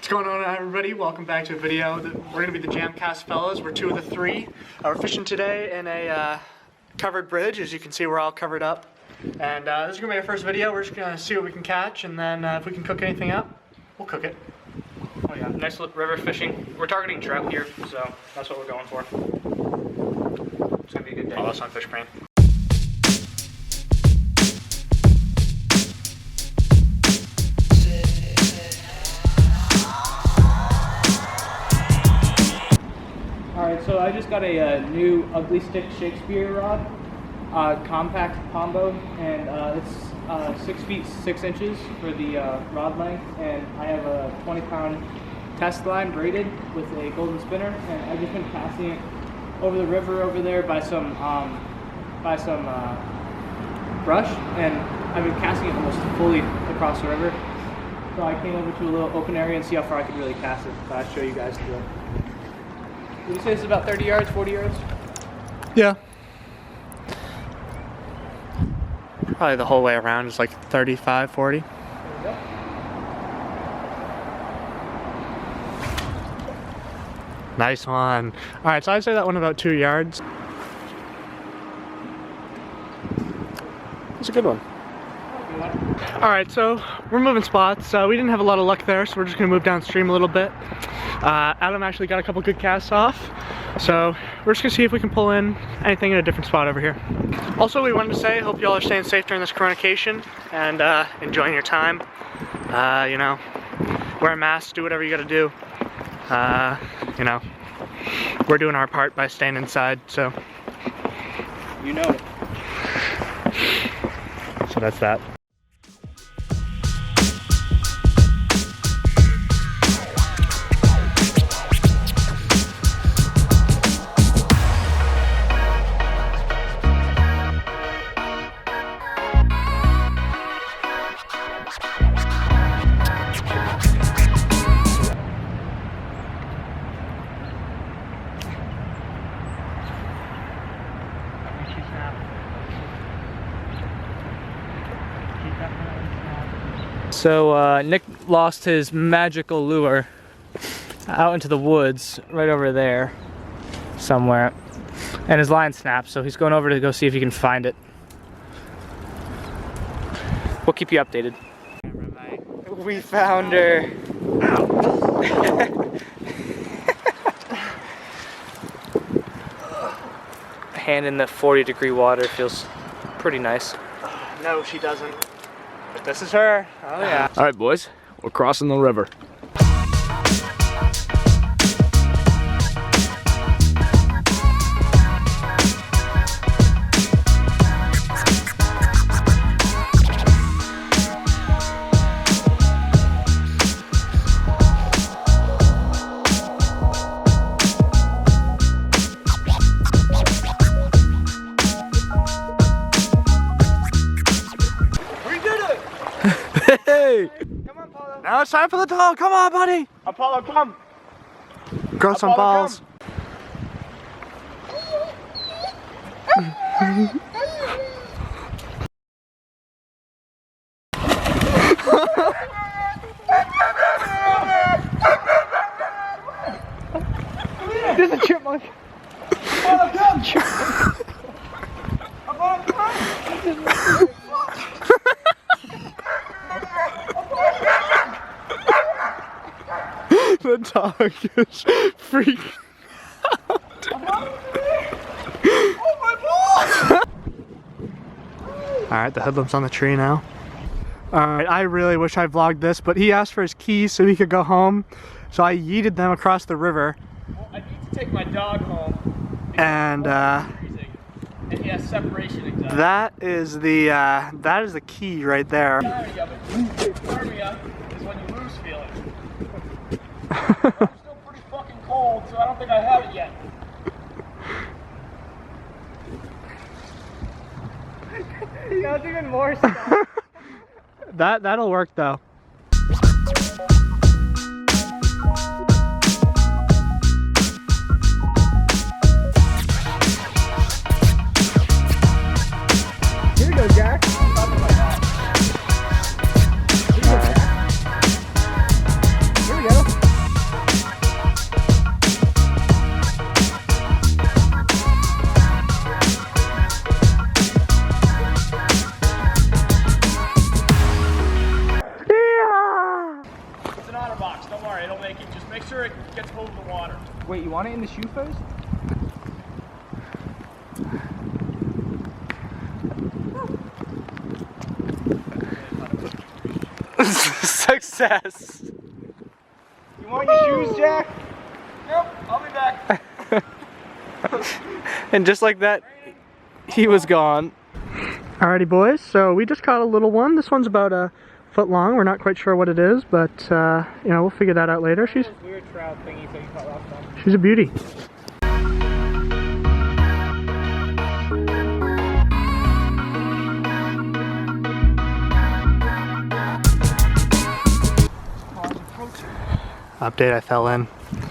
What's going on, everybody? Welcome back to a video. We're going to be the Jamcast fellas. We're two of the three. We're fishing today in a covered bridge. As you can see, we're all covered up. And this is going to be our first video. We're just going to see what we can catch, and then if we can cook anything up, we'll cook it. Oh yeah, nice river fishing. We're targeting trout here, so that's what we're going for. It's going to be a good day. Follow us on Fish Crane. Alright, so I just got a new Ugly Stick Shakespeare rod, compact combo, and it's 6 feet 6 inches for the rod length, and I have a 20-pound test line braided with a golden spinner, and I've just been casting it over the river over there by some brush, and I've been casting it almost fully across the river. So I came over to a little open area and see how far I could really cast it. So I'll show you guys the. Would you say this is about 30 yards, 40 yards? Yeah. Probably the whole way around is like 35, 40. There we go. Nice one. Alright, so I'd say that one about 2 yards. That's a good one. Alright, so we're moving spots. We didn't have a lot of luck there, so we're just going to move downstream a little bit. Adam actually got a couple good casts off, so we're just going to see if we can pull in anything in a different spot over here. Also, we wanted to say, hope you all are staying safe during this coronation and enjoying your time. You know, wear a mask, do whatever you got to do. You know, we're doing our part by staying inside, so. You know it. So that's that. So Nick lost his magical lure out into the woods right over there somewhere, and his line snapped, so he's going over to go see if he can find it. We'll keep you updated. We found her. Hand in the 40-degree water feels pretty nice. No, she doesn't. But this is her. Oh yeah. All right, boys, we're crossing the river. Hey! Come on, Paulo. Now it's time for the dog. Come on, buddy. Apollo, come. Grow some balls. There's a chipmunk. Apollo, come. Apollo, come. The dog is freaking out. Oh my balls! Alright, the headlamp's on the tree now. Alright, I really wish I vlogged this, but he asked for his keys so he could go home. So I yeeted them across the river. Well, I need to take my dog home. And and he has separation anxiety. that is the key right there. Hypothermia is when you lose feeling. I'm still pretty fucking cold, so I don't think I have it yet. That was even more stuff. That'll work though. Here you go, Jack. Here we go. box. Don't worry, it'll make it. Just make sure it gets hold of the water. Wait, you want it in the shoe first? Success. You want your shoes, Jack? Yep, I'll be back. And just like that, he was gone. Alrighty boys, so we just caught a little one. This one's about a foot long. We're not quite sure what it is, but you know, we'll figure that out later. She's Weird trout thingies that you caught last time. a beauty. Update, I fell in.